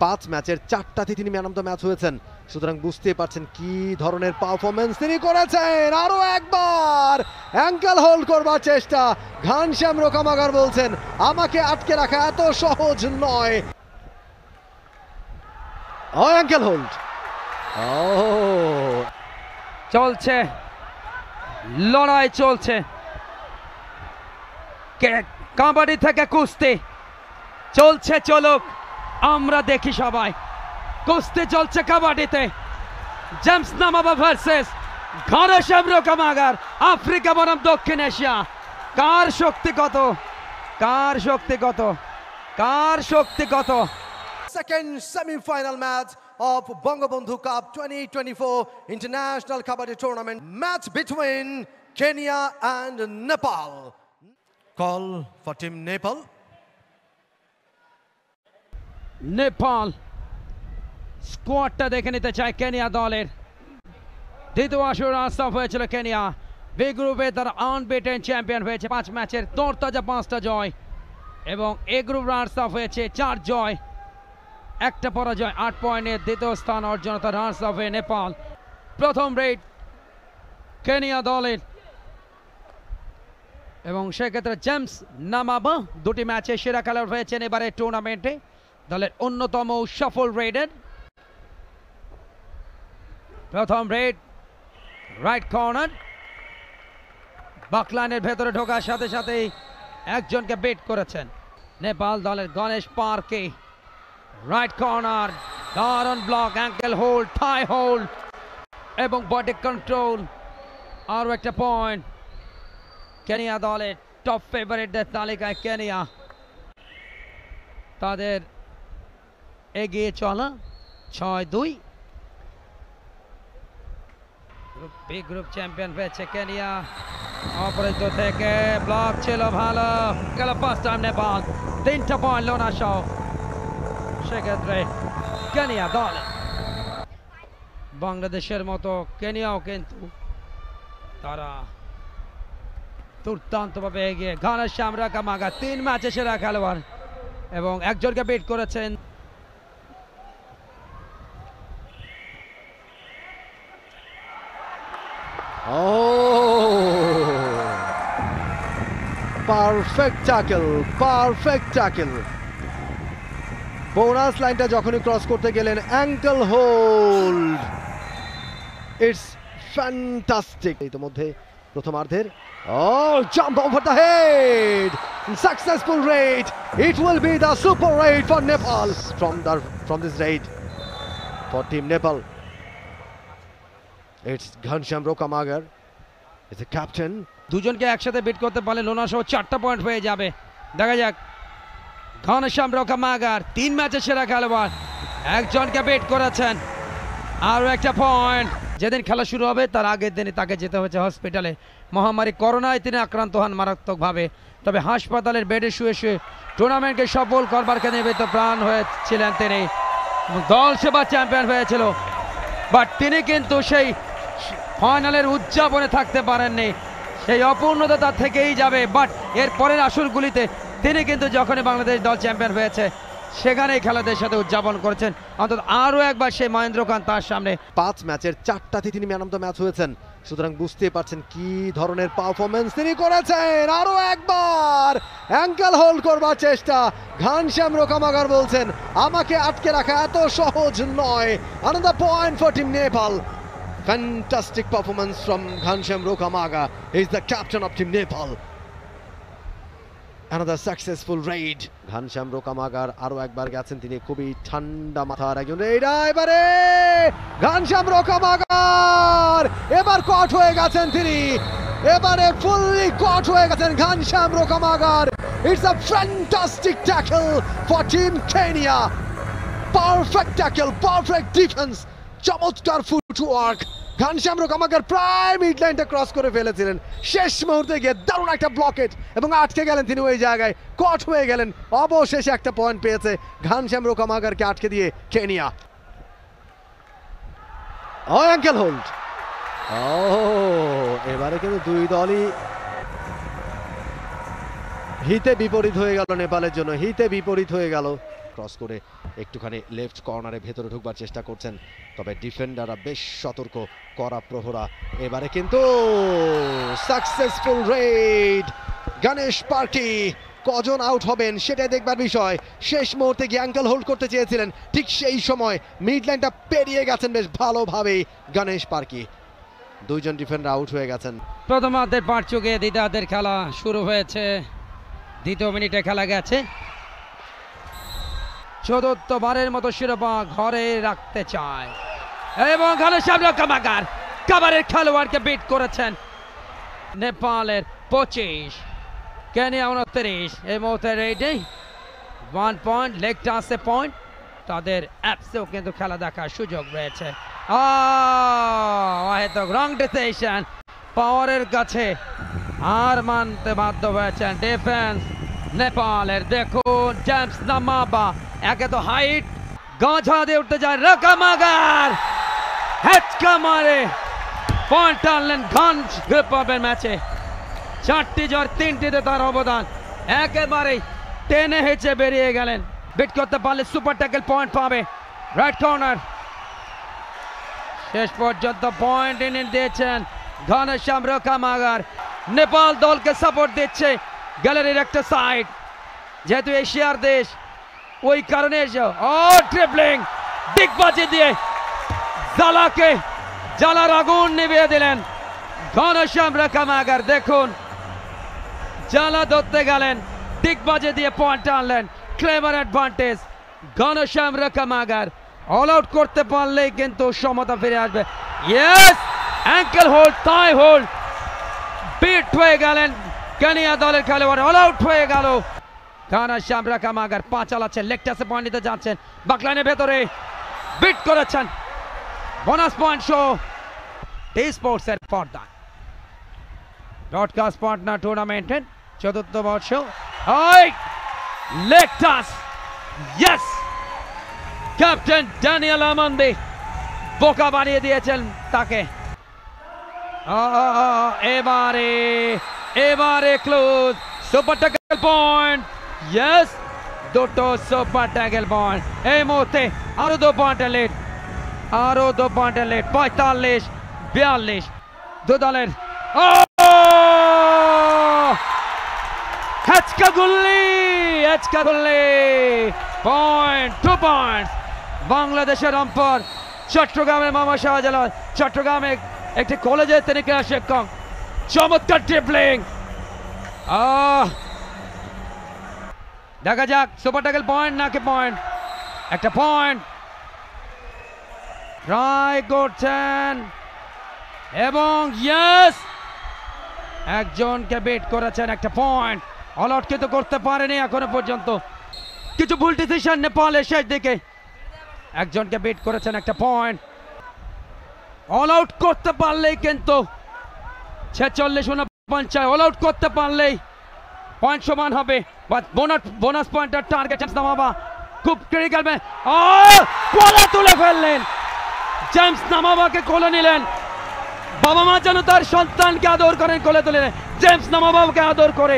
5 ম্যাচের 4টাতে তিনি man of the match হয়েছেন। সুতরাং বুঝতে পারছেন কি ধরনের পারফরমেন্স তিনি করেছেন। আরো একবার অ্যাঙ্কেল হোল্ড করবার চেষ্টা। ঘনশ্যাম রোকামাগার বলছেন আমাকে আটকে রাখা এত সহজ নয়। Ankle hold. চলছে লড়াই, চলছে কাবাডি থেকে কুস্তি চলছে। চলুক, আমরা দেখি সবাই। কুস্তি চলছে কাবাডিতে। জেমস নামাবা ভার্সেস ঘনশ্যাম রোকামাগার, আফ্রিকা বনাম দক্ষিণ এশিয়া। কার শক্তি কত, কার শক্তি কত, কার শক্তি কত। Second semi-final match of Bangabandhu Cup 2024 International Kabaddi Tournament. Match between Kenya and Nepal. Call for Team Nepal. Nepal স্কোয়াডটা দেখে নিতে চায় কেনিয়া দলের। দ্বিতীয় আসর রানার্স আপ হয়েছিল কেনিয়া। বি গ্রুপে তারা আনবিটেন চ্যাম্পিয়ন হয়েছে। 5 ম্যাচের তরতাজা 5টা জয়, এবং এ গ্রুপ রানার্স আপ হয়েছে 4 জয় 1টা পরাজয়, 8 পয়েন্টের দ্বিতীয় স্থান অর্জন তার রানার্স আপ হয়ে নেপাল। প্রথম রেড কেনিয়া দলের, এবং সেক্ষেত্রে জেমস নামাবা 2টি ম্যাচে সেরা খেলোয়াড় হয়েছেন এবারে টুর্নামেন্টে। দলের অন্যতম সফল রেডার। প্রথম রেড রাইট কর্নার, বাকলাইনের ভেতরে ঢোকার সাথে সাথেই একজনকে বিট করেছেন নেপাল দলের গণেশ পার্কে। রাইট কর্নার, দারুণ block, ankle hold, thigh hold এবং বডি কন্ট্রোল। আরও একটা পয়েন্ট কেনিয়া দলের টপ ফেভারিটদের তালিকায় কেনিয়া। তাদের এগিয়ে চলা 6-2। বি গ্রুপ চ্যাম্পিয়ন হয়েছে কেনিয়া। অপরাজিত থেকে ব্লক ছিল ভালো, গেল ফার্স্ট টাইম নেপাল। 3টা পয়েন্ট লোনা সহ। সেক্ষেত্রে কেনিয়া দল বাংলাদেশের মতো কেনিয়াও কিন্তু তারা দুর্দান্তভাবে এগিয়ে। ঘনশ্যাম রোকামাগা 3 ম্যাচে সেরা খেলোয়াড় এবং একজনকে বিট করেছেন। Perfect tackle, perfect tackle. Bonus লাইনটা যখনই ক্রস করতে গেলেন অ্যাঙ্কেল হোল্ড। It's fantastic. ইতিমধ্যে প্রথমার্ধের jump over the head, successful raid. It will be the super raid for Nepal from this raid for Team Nepal. It's Ghanshyam Rokamagar is the captain. দুজনকে একসাথে bit করতে পারলে লোনা সহ 4টা পয়েন্ট হয়ে যাবে। দেখা যাক। ঘনশ্যাম রোকামাগার 3 ম্যাচে সেরা খেলোয়াড়, একজনকে বিট করেছেন। আরও একটা পয়েন্ট। যেদিন খেলা শুরু হবে তার আগের দিনই তাকে যেতে হয়েছে হসপিটালে। মহামারী করোনায় তিনি আক্রান্ত হন মারাত্মকভাবে। তবে হাসপাতালের বেডে শুয়ে শুয়ে টুর্নামেন্টকে সফল করবার নিবেদিত প্রাণ হয়েছিলেন তিনি। দল সেবা চ্যাম্পিয়ন হয়েছিল, বাট তিনি কিন্তু সেই ফাইনালের উদযাপনে থাকতে পারেননি। সেই অপূর্ণতা তার থেকেই যাবে। বাট এর পরের আসরগুলিতে তিনি কিন্তু যখনই বাংলাদেশ দল চ্যাম্পিয়ন হয়েছে সেখানেই খেলাদের সাথে উদযাপন করেছেন। অন্তত আরও একবার সেই মহেন্দ্র খান তার সামনে। 5 ম্যাচের 4টাতে তিনি ম্যান অফ দ্য ম্যাচ হয়েছেন। সুতরাং বুঝতে পারছেন কি ধরনের পারফরমেন্স তিনি করেছেন। আরো একবার অ্যাঙ্কেল হোল্ড করবার চেষ্টা। ঘনশ্যাম রোকামাগার বলছেন আমাকে আটকে রাখা এত সহজ নয়। Another point for Team Nepal. Fantastic performance from Ghanshyam Rokamaga. He is the captain of Team Nepal. Another successful raid. Ghanshyam রোকামাগার আরো একবার গেছেন তিনি। খুবই ঠান্ডা মাথার একজন রেডার। এবারে ঘনশ্যাম রোকামাগার এবার কট হয়ে গেছেন তিনি। এবারে ফুললি কট হয়ে গেছেন Ghanshyam Rokamagar. It's a fantastic tackle for team Kenya. Perfect tackle, perfect defence, চমৎকার ফুটওয়ার্ক। ঘনশ্যাম রোকামাগার প্রায় মিড লাইনটা ক্রস করে ফেলেছিলেন, শেষ মুহূর্তে গিয়ে দারুণ একটা ব্লকেট এবং আটকে গেলেন তিনি ওই জায়গায়, কট হয়ে গেলেন। অবশেষে একটা পয়েন্ট পেয়েছে ঘনশ্যাম রোকামাগারকে আটকে দিয়ে কেনিয়া। Ankle hold. এবারে কিন্তু দুই দলই হিতে বিপরীত হয়ে গেল নেপালের জন্য, হিতে বিপরীত হয়ে গেল। ক্রস করে একটুখানি লেফট কর্নারে ভেতরে ঢুকবার চেষ্টা করছেন, তবে ডিফেন্ডাররা বেশ সতর্ক, কড়া প্রহরা। এবারে কিন্তু সাকসেসফুল রেড। গণেশ পার্টি কজন আউট হবেন সেটাই দেখবার বিষয়। শেষ মুহূর্তে গিয়ে অ্যাঙ্কেল হোল্ড করতে চেয়েছিলেন, ঠিক সেই সময় মিড লাইনটা পেরিয়ে গেছেন বেশ ভালোভাবেই গণেশ পার্কি। দুইজন ডিফেন্ডার আউট হয়ে গেছেন। প্রথমার্ধের পাঁচ চুকে দ্বিতীয়ার্ধের খেলা শুরু হয়েছে। দ্বিতীয় মিনিটে খেলা গেছে। চতুর্থবারের মতো শিরোপা ঘরে রাখতে চায় এবং গণেশ কামাগার কাবারের খেলোয়াড়কে বিট করেছেন। নেপালের 25, কেনিয়া 29। এই মুহূর্তে রেডি 1 পয়েন্ট, লেগ টাসে পয়েন্ট। তাদের অ্যাপসেও কিন্তু খেলা দেখার সুযোগ রয়েছে। রং ডিসিশন, পাওয়ারের কাছে আর মানতে বাধ্য হয়েছেন ডিফেন্স নেপালের। দেখুন জেমস নামাবা, একে তো হাইট, গাঁঝা দিয়ে উঠতে যায় রকামাগার, হেচকা মারে পয়েন্ট আনলেন। গঞ্জ গ্রুপ পাবেন ম্যাচে 4টি জ্বর 3টিতে তার অবদান, একেবারেই টেনে হেঁচে বেরিয়ে গেলেন। বিট করতে পারলে সুপার ট্যাকল পয়েন্ট পাবে। রাইট কর্নার, শেষ পর্যন্ত পয়েন্ট এনে দিয়েছেন ঘনশ্যাম রকামাগার। নেপাল দলকে সাপোর্ট দিচ্ছে গ্যালারির একটা সাইড, যেহেতু এশিয়ার দেশ ওই কারণে ট্রিপলিং ডিগবাজি দিয়ে জ্বালার আগুন নিভিয়ে দিলেন ঘনশ্যাম রকামাগার। দেখুন জ্বালা ধরতে গেলেন, ডিগবাজি দিয়ে পয়েন্ট আনলেন। Clever advantage Ghanshyam Rokamagar. All out করতে পারলেই কিন্তু সমতা ফিরে আসবে। Yes, ankle hold, thigh hold, beat হয়ে গেলেন কেনিয়া দলের খেলোয়াড়, অল আউট হয়ে গেল। ঘনশ্যাম রকামাগার পা চালাচ্ছেন, লেগ টাসে পয়েন্ট নিতে যাচ্ছেন, বাকলাইনের ভেতরে বিট করেছেন। বোনাস পয়েন্ট শো টি স্পোর্টসের পর্দা। ব্রডকাস্ট পার্টনার টুর্নামেন্টের 4র্থ বর্ষ। লেগ টাস, ইয়েস, ক্যাপ্টেন ড্যানিয়েল আমান্দি বোকা বানিয়ে দিয়েছেন তাকে। এবারে close, super tackle point, yes, দুটো সুপার ট্যাকল পয়েন্ট। এই মুহূর্তে আরো 2 পয়েন্টের লিড, 45-42 দু দলের। হেচকা গুল্লি পয়েন্ট, 2 পয়েন্ট বাংলাদেশের আম্পায়ার চট্টগ্রামের মামা শাহজালাল। চট্টগ্রামে একটি কলেজের তিনি ক্রীড়া শিক্ষক। চমৎকার ট্রিপলিং। দেখা যাক সুপার ট্যাকল পয়েন্ট নাকি পয়েন্ট। একটা পয়েন্ট ট্রাই করছেন এবং ইয়েস, একজনকে বিট করেছেন, একটা পয়েন্ট। অল আউট কিন্তু করতে পারেনি এখনো পর্যন্ত। কিছু ভুল ডিসিশন নেপালের শেষ দিকে। একজনকে বিট করেছেন, একটা পয়েন্ট। অল আউট করতে পারলেই কিন্তু 46-49, অল আউট করতে পারলেই পয়েন্ট সমান হবে। বোনাস পয়েন্টের টার্গেট নামাবা, খুব ক্রিটিক্যাল ম্যাচ। কোলে তুলে ফেললেন, জেমস নামাবাকে কোলে নিলেন। বাবা মা যেন তার সন্তানকে আদর করেন, কোলে তুলে জেমস নামাবাকে আদর করে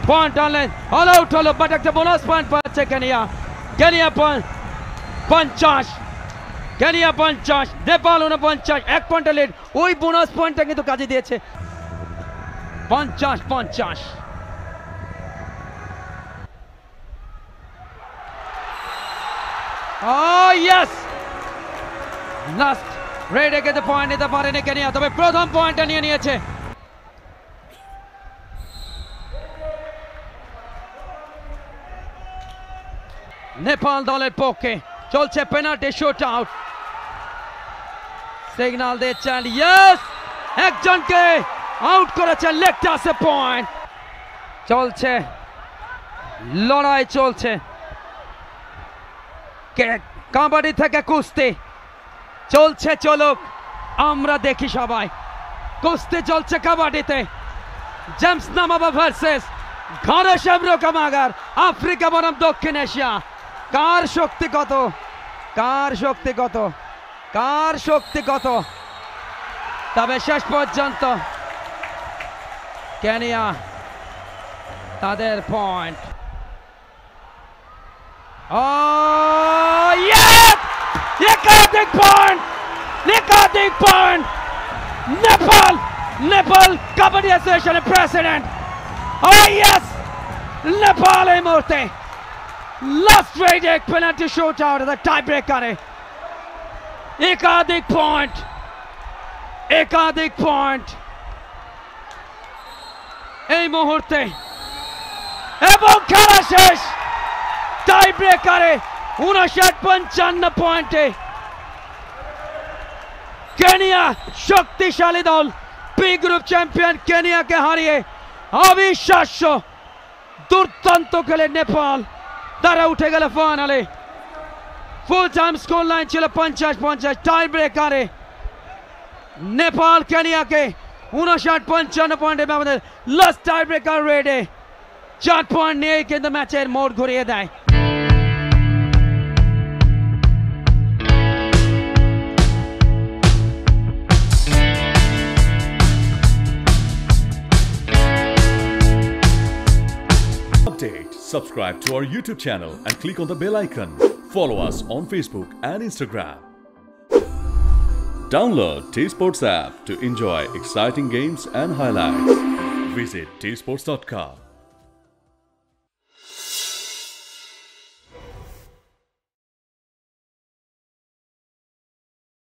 পয়েন্ট আনলেন। অল আউট হলো, বাট একটা বোনাস পয়েন্ট পাচ্ছে কেনিয়া 50, নেপাল 49, 1 পয়েন্টের লিড। ওই বোনাস পয়েন্টটা কিন্তু কাজে দিয়েছে। 50-50। ইয়েস, লাস্ট রেডে কিন্তু পয়েন্ট নিতে পারেনি কেনিয়া, তবে প্রথম পয়েন্টটা নিয়ে নিয়েছে। নেপাল দলের পক্ষে চলছে পেনাল্টি শুট আউট। সিগন্যাল দিচ্ছেন, ইয়েস, একজনকে আউট করেছেন, লেগ টাসে পয়েন্ট। চলছে লড়াই, চলছে কাবাডি থেকে কুস্তি চলছে। চলুক, আমরা দেখি সবাই। কুস্তি চলছে কাবাডিতে। জেমস নামাবা ভার্সেস ঘনশ্যাম রকামাগার, আফ্রিকা বনাম দক্ষিণ এশিয়া। কার শক্তি কত, তবে শেষ পর্যন্ত কেনিয়া তাদের point. Oh, yes! Eकाधिक point! Nepal Kabaddi Association president. Oh yes! Nepal এই মুহূর্তে লাস্ট রেড এক পেনাল্টি শুট আউট দ্য টাই ব্রেকারে একাধিক পয়েন্ট এই মুহূর্তে এবং খেলা শেষ টাই ব্রেকারে 59-55 পয়েন্টে কেনিয়া শক্তিশালী দল পি গ্রুপ চ্যাম্পিয়ন কেনিয়াকে হারিয়ে অবিশ্বাস্য দুর্দান্ত খেলে নেপাল তারা উঠে গেল ফাইনালে ফুল টাইম স্কোর লাইন ছিল 50-50 টাই ব্রেকারে নেপাল কেনিয়াকে 59-55 পয়েন্টে ব্যবধানে লাস্ট টাই ব্রেকার রেডে 4 পয়েন্ট নিয়ে কিন্তু ম্যাচের মোড় ঘুরিয়ে দেয় Subscribe to our YouTube channel and click on the bell icon. Follow us on Facebook and Instagram. Download T-Sports app to enjoy exciting games and highlights. Visit tsports.com.